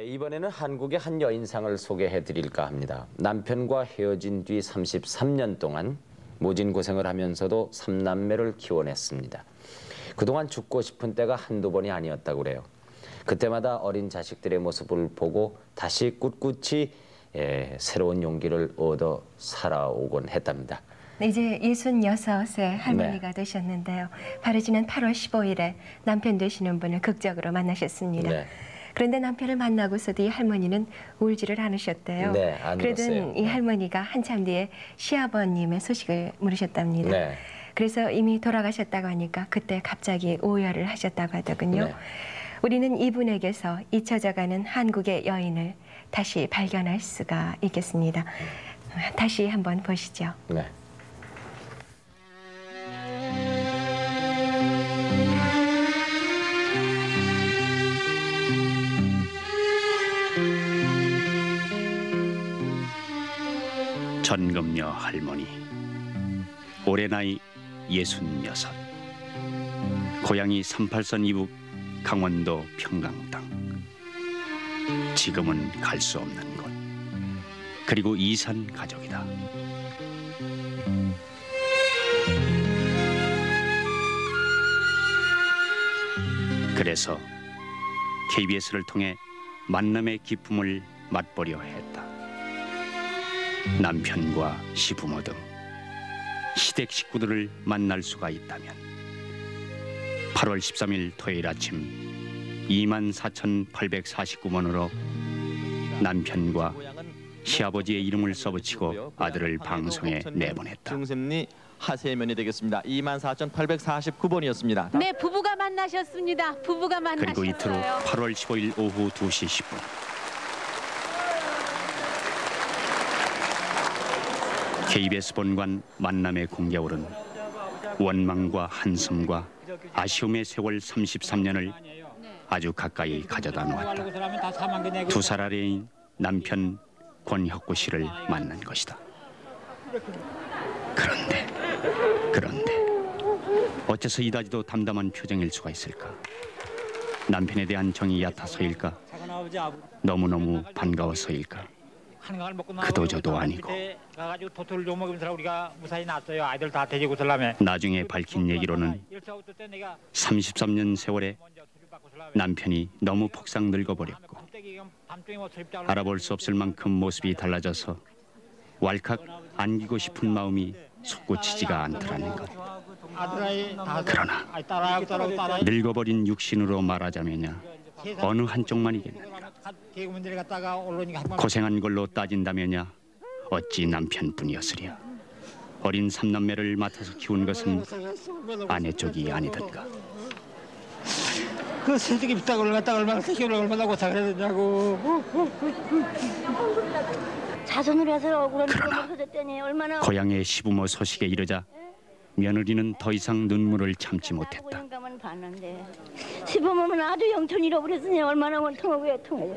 이번에는 한국의 한 여인상을 소개해 드릴까 합니다. 남편과 헤어진 뒤 33년 동안 모진 고생을 하면서도 3남매를 키워냈습니다. 그동안 죽고 싶은 때가 한두 번이 아니었다고 그래요. 그때마다 어린 자식들의 모습을 보고 다시 꿋꿋이 새로운 용기를 얻어 살아오곤 했답니다. 이제 66세 할머니가 되셨는데요. 바로 지난 8월 15일에 남편 되시는 분을 극적으로 만나셨습니다. 그런데 남편을 만나고서도 이 할머니는 울지를 않으셨대요. 안 그러던 울었어요. 이 할머니가 한참 뒤에 시아버님의 소식을 물으셨답니다. 그래서 이미 돌아가셨다고 하니까 그때 갑자기 오열을 하셨다고 하더군요. 우리는 이분에게서 잊혀져가는 한국의 여인을 다시 발견할 수가 있겠습니다. 다시 한번 보시죠. 전금녀 할머니, 올해 나이 66. 고향이 38선 이북 강원도 평강 땅. 지금은 갈 수 없는 곳. 그리고 이산 가족이다. 그래서 KBS를 통해 만남의 기쁨을 맛보려 했다. 남편과 시부모 등 시댁 식구들을 만날 수가 있다면 8월 13일 토요일 아침 24,849번으로 남편과 시아버지의 이름을 써붙이고 아들을 방송에 내보냈다. 중생리 하세면이 되겠습니다. 24,849번이었습니다. 네, 부부가 만나셨습니다. 부부가 만나셨어요. 그리고 이틀 후 8월 15일 오후 2시 10분. KBS 본관 만남의 공개홀은 원망과 한숨과 아쉬움의 세월 33년을 아주 가까이 가져다 놓았다. 두 살 아래인 남편 권혁구 씨를 만난 것이다. 그런데 어째서 이다지도 담담한 표정일 수가 있을까? 남편에 대한 정이 얕아서일까? 너무너무 반가워서일까? 그도저도 아니고. 나중에 밝힌 얘기로는 33년 세월에 남편이 너무 폭삭 늙어버렸고 알아볼 수 없을 만큼 모습이 달라져서 왈칵 안기고 싶은 마음이 솟구치지가 않더라는 것. 그러나 늙어버린 육신으로 말하자면야 어느 한쪽만이겠는가. 고생한 걸로 따진다면야 어찌 남편뿐이었으랴. 어린 삼남매를 맡아서 키운 것은 아내 쪽이 아니던가. 그 새끼 빗다구를 갖다가 얼마나 새끼를 얼마나 고생을 했냐고. 자손으로 해서 그러나 고향의 시부모 소식에 이르자 며느리는 더 이상 눈물을 참지 못했다. 시부모는 아주 영촌 잃어버렸으니 얼마나 원통하고 통해요.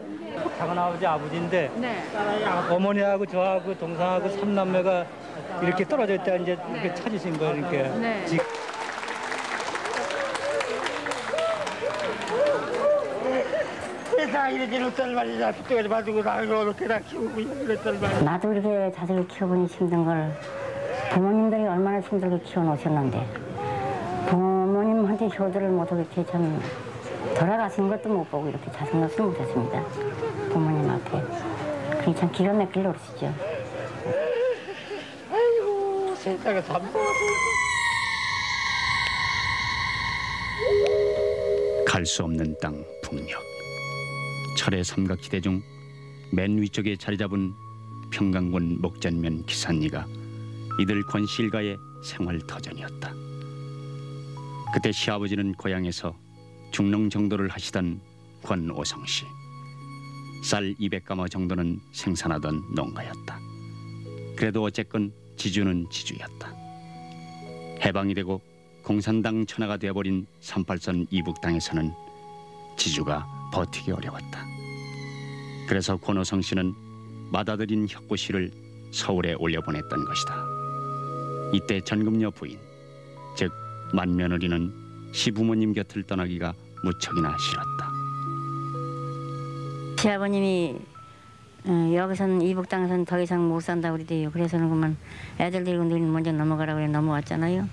작은 아버지 아버지인데 어머니하고 저하고 동생하고 삼남매가 이렇게 떨어져 있다 이제 이렇게 찾으신 거예요. 이렇게. 세상 이렇게 놓던 말이야. 빗대가지 봐주고 나고 이렇게 다 키우고 이랬던 말이야. 나도 이렇게 자식을 키워보니 힘든 걸 부모님들이 얼마나 힘들게 키워놓으셨는데 부모님한테 효도를 못하고 이렇게 참 돌아가신 것도 못 보고 이렇게 자식 노릇을 못했습니다. 부모님 앞에. 그게 참 기가 막힐 노릇이죠. 아이고 세상에 참. 갈 수 없는 땅 북녘. 철의 삼각지대 중 맨 위쪽에 자리 잡은 평강군 목전면 기산리가 이들 권씨 일가의 생활 터전이었다. 그때 시아버지는 고향에서 중농 정도를 하시던 권오성 씨. 쌀 200가마 정도는 생산하던 농가였다. 그래도 어쨌건 지주는 지주였다. 해방이 되고 공산당 천하가 되어버린 38선 이북 땅에서는 지주가 버티기 어려웠다. 그래서 권오성 씨는 맏아들인 혁구 씨를 서울에 올려보냈던 것이다. 이때 전금녀 부인, 즉 맏며느리는 시부모님 곁을 떠나기가 무척이나 싫었다. 시아버님이 여기서는 이북 땅에서는 더 이상 못 산다고 그러대요. 그래서는 그만 애들 데리고 늘 먼저 넘어가라고 그래 넘어왔잖아요.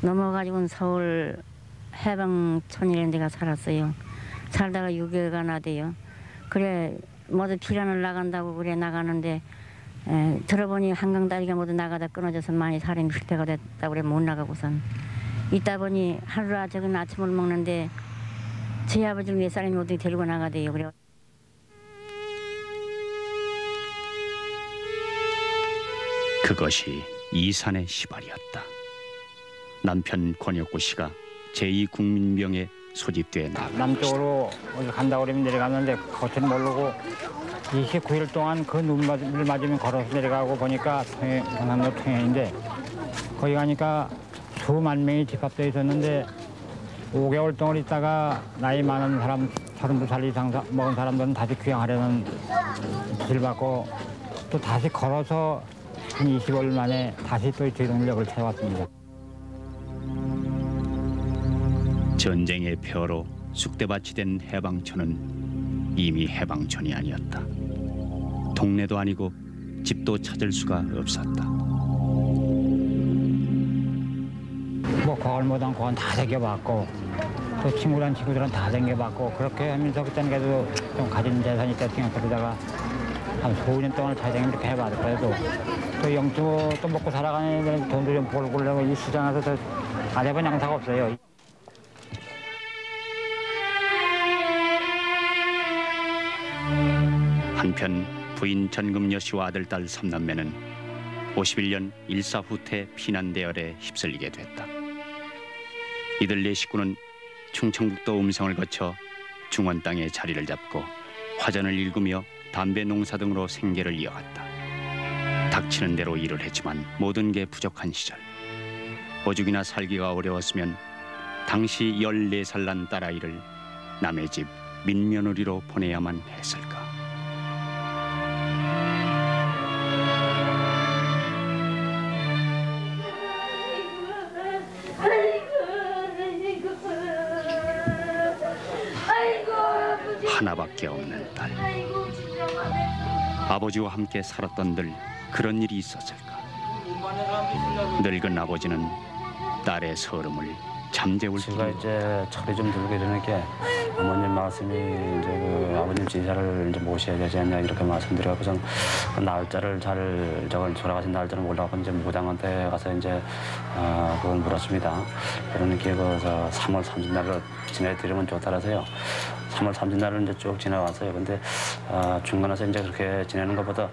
넘어가지고는 서울 해방촌이라는 데가 살았어요. 살다가 6개월가 나대요. 그래 모두 피난을 나간다고 그래 나가는데 들어보니 한강다리가 모두 나가다 끊어져서 많이 사람이 실패가 됐다고 그래 못 나가고선 있다 보니 하루라 저긴 아침을 먹는데 제 아버지를 몇 사람이 어디 데리고 나가대요. 그래. 그것이 이산의 시발이었다. 남편 권혁구 씨가 제2국민병에 소집돼 나간 남쪽으로 어디 간다고 그러면 내려갔는데 겉은 모르고 29일 동안 그 눈을 맞으면 걸어서 내려가고 보니까 경남도 통영인데 거기 가니까 수만 명이 집합되어 있었는데 5개월 동안 있다가 나이 많은 사람 32살 이상 먹은 사람들은 다시 귀향하려는 길 받고 또 다시 걸어서 한 20일 만에 다시 또 제동역을 찾아왔습니다. 전쟁의 폐허로 쑥대밭이 된 해방촌은 이미 해방촌이 아니었다. 동네도 아니고 집도 찾을 수가 없었다. 뭐 거울모당 거원 다 새겨봤고 또 친구들은 다 생겨봤고 그렇게 하면서 그때는 그래도 좀 가진 재산이 있다 생각하다가 한 4년 동안 잘 이렇게 해봤어. 그래도 또 영주 또 먹고 살아가는 데는 돈도 좀 벌고 이 시장에서 안 해본 양사가 없어요. 한편 부인 전금여 씨와 아들 딸 3남매는 51년 일사후퇴 피난대열에 휩쓸리게 됐다. 이들 4식구는 충청북도 음성을 거쳐 중원 땅에 자리를 잡고 화전을 일구며 담배 농사 등으로 생계를 이어갔다. 닥치는 대로 일을 했지만 모든 게 부족한 시절 오죽이나 살기가 어려웠으면 당시 14살 난 딸아이를 남의 집 민며느리로 보내야만 했을까. 하나밖에 없는 딸. 아버지와 함께 살았던 늘 그런 일이 있었을까. 늙은 아버지는 딸의 서름을 잠재울 제가 이제 철이 좀 들고 이러는 게 어머님 말씀이 이제 그 아버님 진사를 이제 모셔야 되지 않냐 이렇게 말씀드려서 그 날짜를 잘 저걸 돌아가신 날짜를 몰라고 이제 무당한테 가서 이제 그걸 물었습니다. 그러니까 그 3월 30날로 지내드리면 좋다라서요. 3월 30날을 이제 쭉 지나왔어요. 근데 중간에서 이제 그렇게 지내는 것보다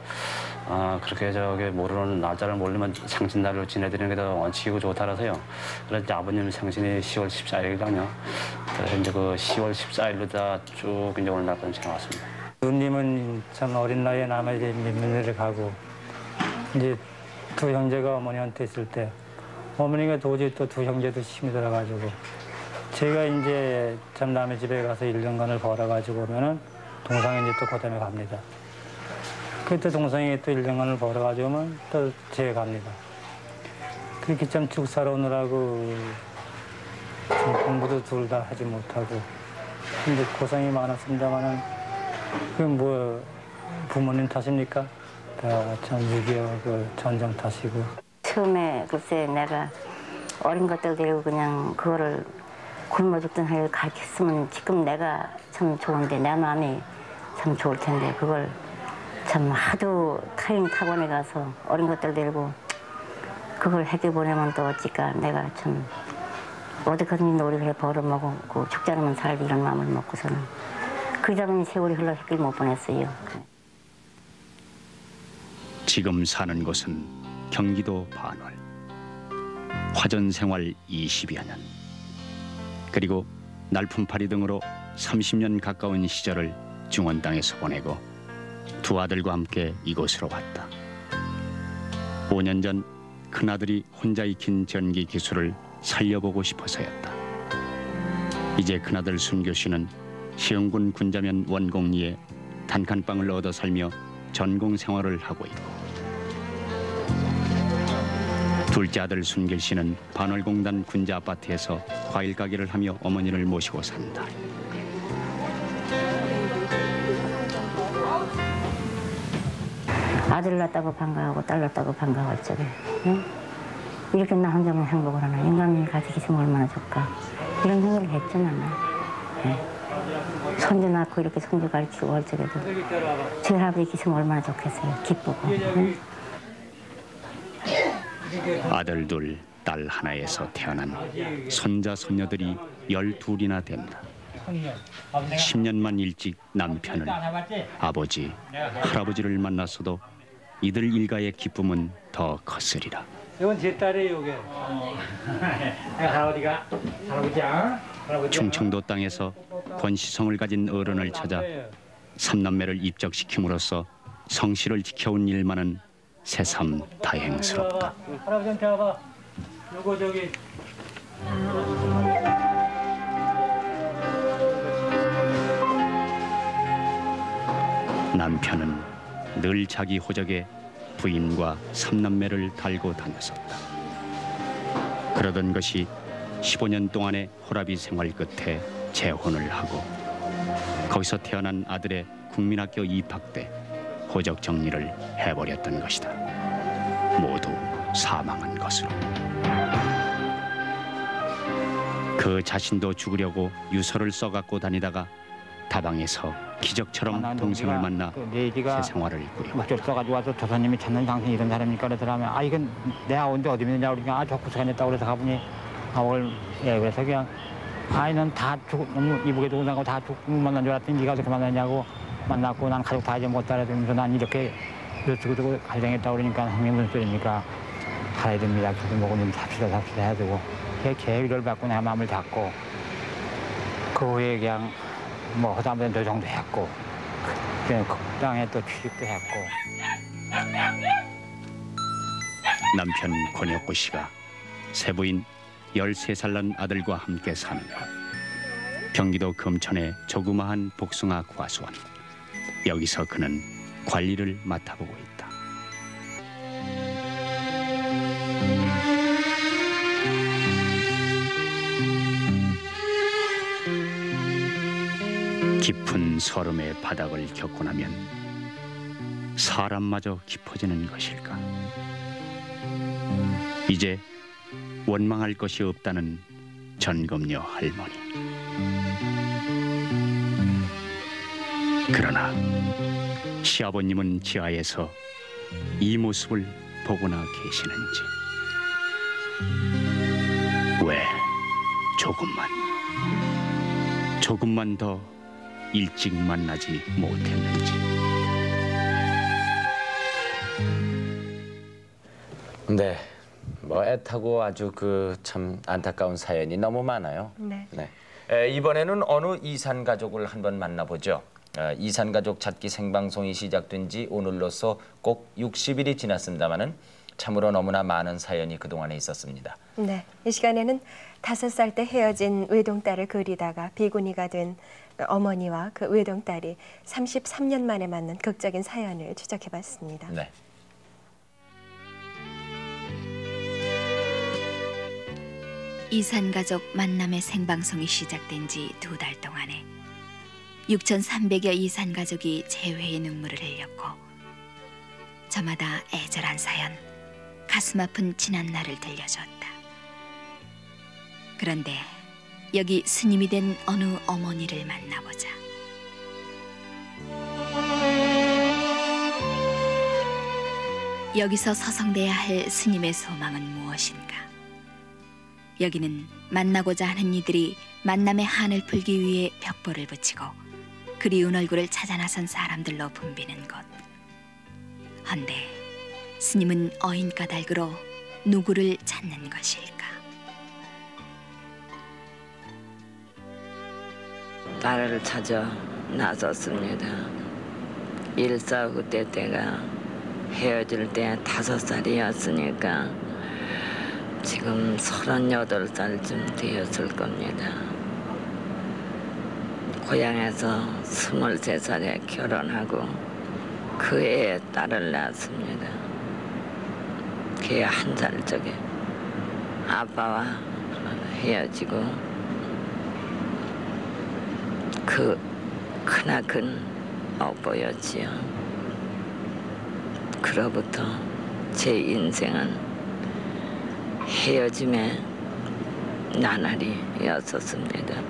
그렇게 저기 모르는 날짜를 모르면 상신날로 지내드리는 게 더 원칙이고 좋다라서요. 그래서 이제 아버님 생신이 10월 14일이랑요. 그래서 이제 그 10월 14일로 다 쭉 이제 오늘날까지 지나왔습니다. 누님은 참 어린 나이에 남의 집 민면회를 가고 이제 두 형제가 어머니한테 있을 때 어머니가 도저히 또 두 형제도 힘이 들어가지고 제가 이제 참 남의 집에 가서 1년간을 벌어가지고 오면은 동상이 이제 또 그다음에 갑니다. 그때 동상이 또 1년간을 벌어가지고 오면 또 제가 갑니다. 그렇게 참 쭉 살아오느라고 공부도 둘 다 하지 못하고 근데 고생이 많았습니다만은 그 뭐 부모님 탓입니까? 다 참 6.25 그 전쟁 탓이고. 처음에 글쎄 내가 어린 것들 데리고 그냥 그거를 굶어 죽든 하여 가르쳤으면 지금 내가 참 좋은데 내 마음이 참 좋을 텐데 그걸 참 하도 타인 타원에 가서 어린 것들 데리고 그걸 해게 보내면 또 어찌까 내가 참 어디까지 놀이를 벌어먹고 죽지 않으면 살기 이런 마음을 먹고서는 그러다 보니 세월이 흘러 햇길 못 보냈어요. 지금 사는 곳은 경기도 반월. 화전 생활 20여 년. 그리고 날품팔이 등으로 30년 가까운 시절을 중원 땅에서 보내고 두 아들과 함께 이곳으로 왔다. 5년 전 큰아들이 혼자 익힌 전기 기술을 살려보고 싶어서였다. 이제 큰아들 순교 씨는 시흥군 군자면 원곡리에 단칸방을 얻어 살며 전공 생활을 하고 있고 둘째 아들 순길 씨는 반월공단 군자 아파트에서 과일 가게를 하며 어머니를 모시고 산다. 아들 낳았다고 반가워하고 딸 낳았다고 반가워할 적에 응? 이렇게 나 혼자만 행복을 하나 인간이 같이 있으면 얼마나 좋을까 이런 생각을 했죠 나는. 네. 손주 낳고 이렇게 손주 가르치고 할 적에도 제 할아버지 있으면 얼마나 좋겠어요. 기쁘고. 응? 아들 둘, 딸 하나에서 태어난 손자 손녀들이 12이나 됩니다. 10년만 일찍 남편을, 아버지, 할아버지를 만났어도 이들 일가의 기쁨은 더 컸으리라. 이건 제 딸이에요, 이게. 할아버지가 할아버지야. 충청도 땅에서 권시성을 가진 어른을 찾아 삼남매를 입적시킴으로써 성씨를 지켜온 일만은 새삼 다행스럽다. 할아버지한테 와봐. 요거 저기. 남편은 늘 자기 호적에 부인과 삼남매를 달고 다녔었다. 그러던 것이 15년 동안의 호라비 생활 끝에 재혼을 하고 거기서 태어난 아들의 국민학교 입학 때 호적 정리를 해버렸던 것이다. 모두 사망한 것으로. 그 자신도 죽으려고 유서를 써갖고 다니다가 다방에서 기적처럼 동생을 만나 새 생활을 꾸려. 목줄 써가지고 와서 조사님이 찾는 당신이 이런 사람이니까 그러더라면 아 이건 내가 온데 어디 있느냐 그러니까 아 저 구석에 냈다고 그래서 가보니 예 그래서 그냥 아이는 다 이북에 죽은 사람하고 다 만난 줄 알았더니 네가 어떻게 만났냐고 만났고 난 가족 다 잊어먹었다 그러면서 난 이렇게 여쭈고 갈등했다고 그러니까 형님 무슨 소리니까 살아야 됩니다. 저도 먹고 좀 삽시다 해가지고 걔 위로를 받고 내가 마음을 잡고 그 후에 그냥 뭐 허사람들은 저 정도 했고 그냥 극당에 또 취직도 했고. 남편 권혁구 씨가 세부인 13살 난 아들과 함께 사는 곳. 경기도 금천의 조그마한 복숭아 과수원. 여기서 그는 관리를 맡아보고 있다. 깊은 서름의 바닥을 겪고 나면 사람마저 깊어지는 것일까? 이제 원망할 것이 없다는 전금녀 할머니. 그러나 시아버님은 지하에서 이 모습을 보고나 계시는지 왜 조금만 더 일찍 만나지 못했는지. 네, 뭐 애타고 아주 참 안타까운 사연이 너무 많아요. 네. 이번에는 어느 이산 가족을 한번 만나보죠. 이산 가족 찾기 생방송이 시작된 지 오늘로써 꼭 60일이 지났습니다마는 참으로 너무나 많은 사연이 그동안에 있었습니다. 네, 이 시간에는 5살 때 헤어진 외동딸을 그리다가 비구니가 된 어머니와 그 외동딸이 33년 만에 만난 극적인 사연을 추적해봤습니다. 네. 이산가족 만남의 생방송이 시작된 지 2달 동안에 6,300여 이산가족이 재회의 눈물을 흘렸고 저마다 애절한 사연, 가슴 아픈 지난 날을 들려주었다. 그런데 여기 스님이 된 어느 어머니를 만나보자. 여기서 서성대야 할 스님의 소망은 무엇인가? 여기는 만나고자 하는 이들이 만남의 한을 풀기 위해 벽보를 붙이고 그리운 얼굴을 찾아 나선 사람들로 붐비는 곳. 헌데 스님은 어인 까닭으로 누구를 찾는 것일까? 딸을 찾아 나섰습니다. 일사후 때가 헤어질 때 5살이었으니까 지금 38살쯤 되었을 겁니다. 고향에서 23살에 결혼하고 그 해에 딸을 낳았습니다. 걔 1살 적에 아빠와 헤어지고 그 크나큰 오빠였지요. 그로부터 제 인생은 헤어짐의 나날이었었습니다.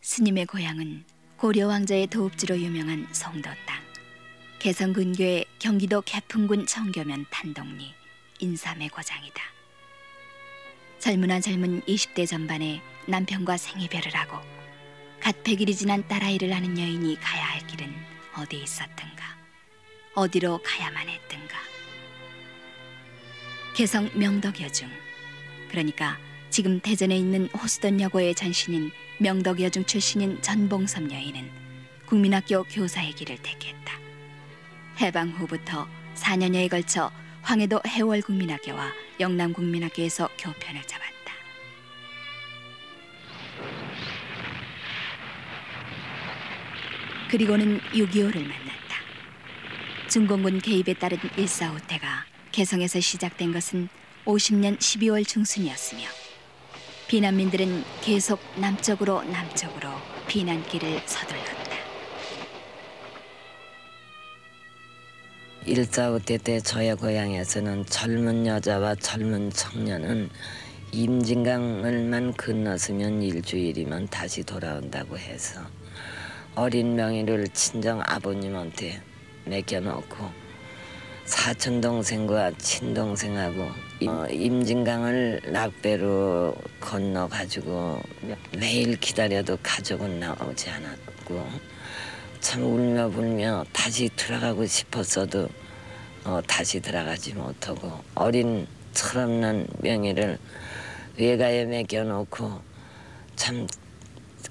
스님의 고향은 고려 왕자의 도읍지로 유명한 송도 땅. 개성 근교의 경기도 개풍군 청교면 탄동리 인삼의 고장이다. 젊은 20대 전반에 남편과 생이별을 하고 갓 100일이 지난 딸아이를 낳는 여인이 가야 할 길은 어디 있었던가, 어디로 가야만 했던가. 개성 명덕여중, 그러니까 지금 대전에 있는 호수돈여고의 전신인 명덕여중 출신인 전봉섭 여인은 국민학교 교사의 길을 택했다. 해방 후부터 4년여에 걸쳐 황해도 해월국민학교와 영남국민학교에서 교편을 잡았다. 그리고는 6.25를 만났다. 중공군 개입에 따른 일사후퇴가 개성에서 시작된 것은 50년 12월 중순이었으며 비난민들은 계속 남쪽으로 피난길을 서둘렀다. 일사후퇴 때 저의 고향에서는 젊은 여자와 젊은 청년은 임진강을만 건넜으면 일주일이면 다시 돌아온다고 해서 어린 명의를 친정 아버님한테 맡겨놓고 사촌동생과 친동생하고 임진강을 낙배로 건너가지고 매일 기다려도 가족은 나오지 않았고 참 울며 불며 다시 들어가고 싶었어도 다시 들어가지 못하고 어린 철없는 명의를 외가에 맡겨놓고 참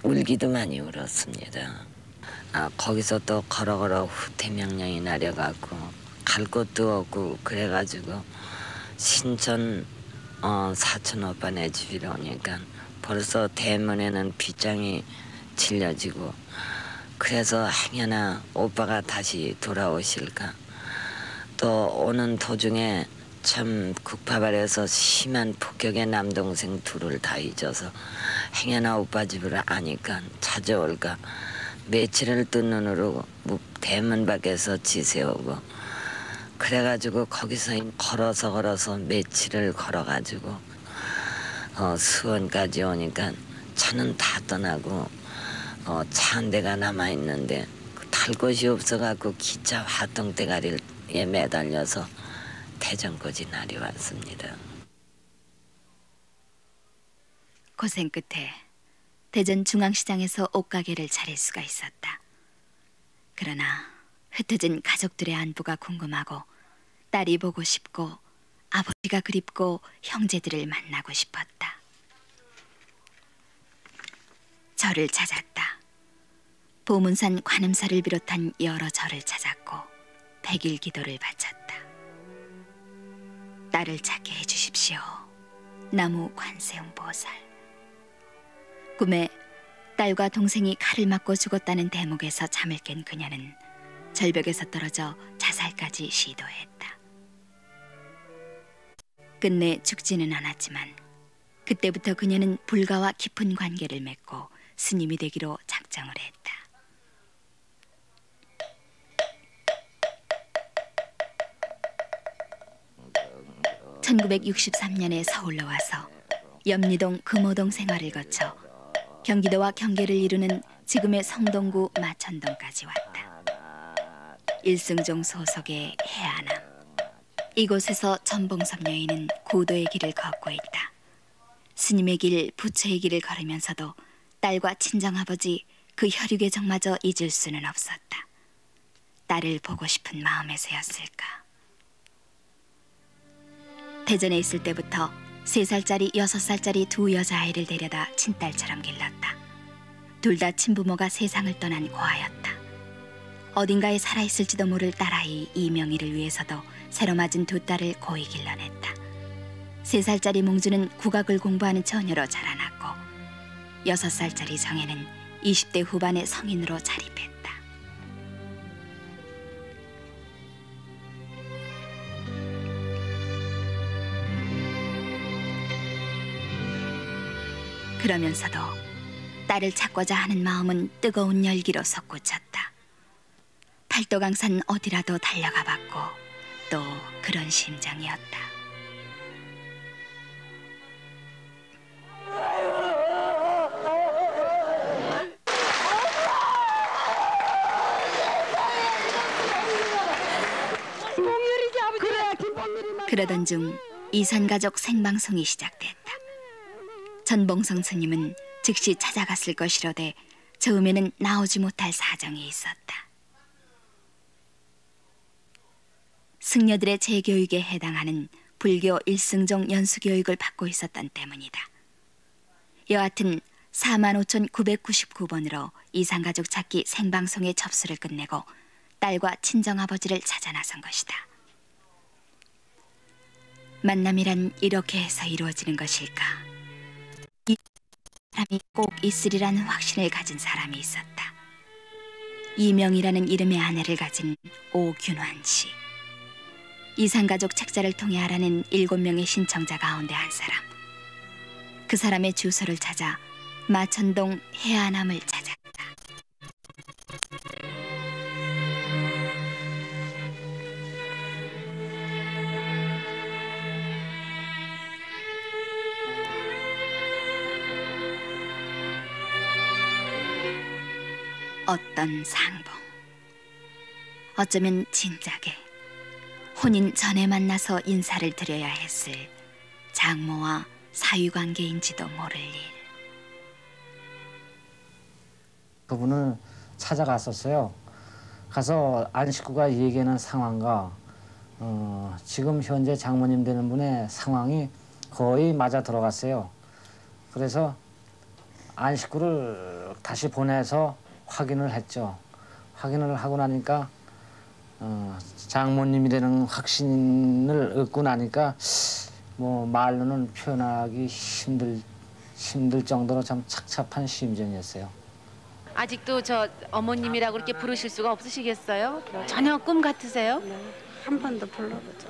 울기도 많이 울었습니다. 거기서 또 걸어 후퇴 명령이 내려가고 갈 곳도 없고 그래가지고 신천 사촌 오빠네 집이로 오니까 벌써 대문에는 빗장이 질려지고 그래서 행여나 오빠가 다시 돌아오실까. 또 오는 도중에 참 국밥 아래서 심한 폭격에 남동생 둘을 다 잊어서 행여나 오빠 집을 아니까 찾아올까. 며칠을 뜬 눈으로 대문 밖에서 지새우고 그래가지고 거기서 걸어서 며칠을 걸어가지고 수원까지 오니까 차는 다 떠나고 차 한 대가 남아있는데 탈 곳이 없어갖고 기차 화통대가리에 매달려서 대전까지 내려왔습니다. 고생 끝에 대전 중앙시장에서 옷가게를 차릴 수가 있었다. 그러나 흩어진 가족들의 안부가 궁금하고 딸이 보고 싶고 아버지가 그립고 형제들을 만나고 싶었다. 절을 찾았다. 보문산 관음사를 비롯한 여러 절을 찾았고 100일 기도를 바쳤다. 딸을 찾게 해주십시오. 나무 관세음보살. 꿈에 딸과 동생이 칼을 맞고 죽었다는 대목에서 잠을 깬 그녀는 절벽에서 떨어져 자살까지 시도했다. 끝내 죽지는 않았지만 그때부터 그녀는 불가와 깊은 관계를 맺고 스님이 되기로 작정을 했다. (1963년에) 서울로 와서 염리동 금호동 생활을 거쳐 경기도와 경계를 이루는 지금의 성동구 마천동까지 왔다. 일승종 소속의 해안암. 이곳에서 전봉섭 여인은 고도의 길을 걷고 있다. 스님의 길, 부처의 길을 걸으면서도 딸과 친정아버지 그 혈육의 정마저 잊을 수는 없었다. 딸을 보고 싶은 마음에서였을까. 대전에 있을 때부터 3살짜리, 6살짜리 두 여자아이를 데려다 친딸처럼 길렀다. 둘 다 친부모가 세상을 떠난 고아였다. 어딘가에 살아있을지도 모를 딸아이 이명희를 위해서도 새로 맞은 두 딸을 고이 길러냈다. 3살짜리 몽주는 국악을 공부하는 처녀로 자라났고 6살짜리 정혜는 20대 후반의 성인으로 자립했다. 그러면서도 딸을 찾고자 하는 마음은 뜨거운 열기로 솟구쳤다. 팔도강산 어디라도 달려가 봤고 또 그런 심정이었다. 그러던 중 이산가족 생방송이 시작됐다. 전봉성 스님은 즉시 찾아갔을 것이로되 처음에는 나오지 못할 사정이 있었다. 승려들의 재교육에 해당하는 불교 일승종 연수교육을 받고 있었던 때문이다. 여하튼 45,999번으로 이산가족 찾기 생방송의 접수를 끝내고 딸과 친정아버지를 찾아 나선 것이다. 만남이란 이렇게 해서 이루어지는 것일까? 이 사람이 꼭 있으리라는 확신을 가진 사람이 있었다. 이명이라는 이름의 아내를 가진 오균환 씨. 이산가족 책자를 통해 알아낸 7명의 신청자 가운데 한 사람. 그 사람의 주소를 찾아 마천동 해안암을 찾았다. 어떤 상봉, 어쩌면 진작에 혼인 전에 만나서 인사를 드려야 했을 장모와 사위관계인지도 모를 일. 그분을 찾아갔었어요. 가서 안 식구가 얘기하는 상황과 지금 현재 장모님 되는 분의 상황이 거의 맞아 들어갔어요. 그래서 안 식구를 다시 보내서 확인을 했죠. 확인을 하고 나니까 장모님이 되는 확신을 얻고 나니까 뭐 말로는 표현하기 힘들 정도로 참 착잡한 심정이었어요. 아직도 저 어머님이라고 그렇게 부르실 수가 없으시겠어요? 전혀 꿈 같으세요? 한 번도 불러보죠.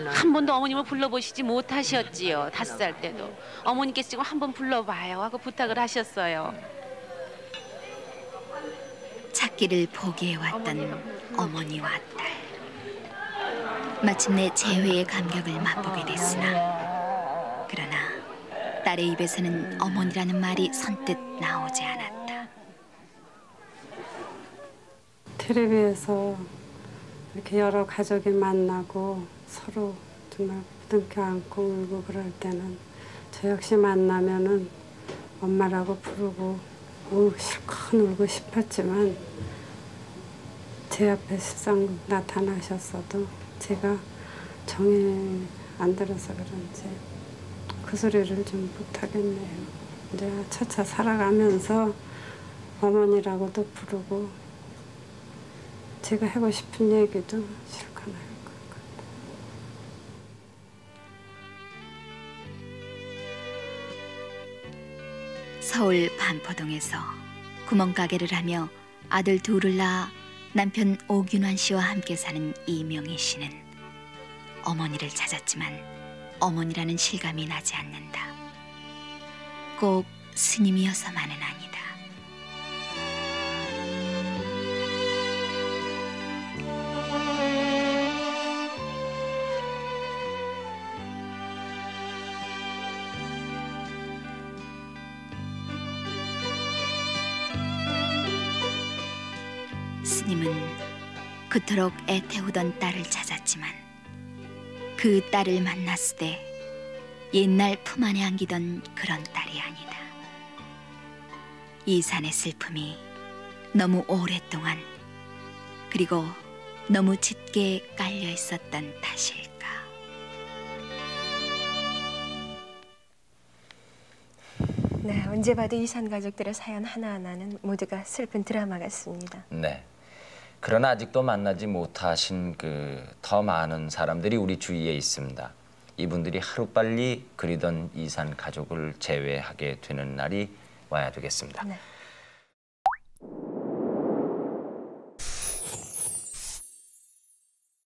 한 번도 어머님을 불러보시지 못하셨지요. 5살 때도. 어머니께서 지금 한 번 불러봐요 하고 부탁을 하셨어요. 찾기를 포기해왔던 어머니와 딸. 마침내 재회의 감격을 맛보게 됐으나 그러나 딸의 입에서는 어머니라는 말이 선뜻 나오지 않았다. 텔레비에서 이렇게 여러 가족이 만나고 서로 정말 부둥켜 안고 울고 그럴 때는 저 역시 만나면은 엄마라고 부르고 실컷 울고 싶었지만 제 앞에 실상 나타나셨어도 제가 정이 안 들어서 그런지 그 소리를 좀 못하겠네요. 이제 차차 살아가면서 어머니라고도 부르고 제가 하고 싶은 얘기도 실컷 할 것 같아요. 서울 반포동에서 구멍가게를 하며 아들 둘을 낳아 남편 오균환 씨와 함께 사는 이명희 씨는 어머니를 찾았지만 어머니라는 실감이 나지 않는다. 꼭 스님이어서만은 아니다. 스님은 그토록 애태우던 딸을 찾았지만 그 딸을 만났을 때 옛날 품 안에 안기던 그런 딸이 아니다. 이 산의 슬픔이 너무 오랫동안 그리고 너무 짙게 깔려 있었던 탓일까. 네, 언제 봐도 이산 가족들의 사연 하나하나는 모두가 슬픈 드라마 같습니다. 네. 그러나 아직도 만나지 못하신 더 많은 사람들이 우리 주위에 있습니다. 이분들이 하루빨리 그리던 이산 가족을 재회하게 되는 날이 와야 되겠습니다. 네.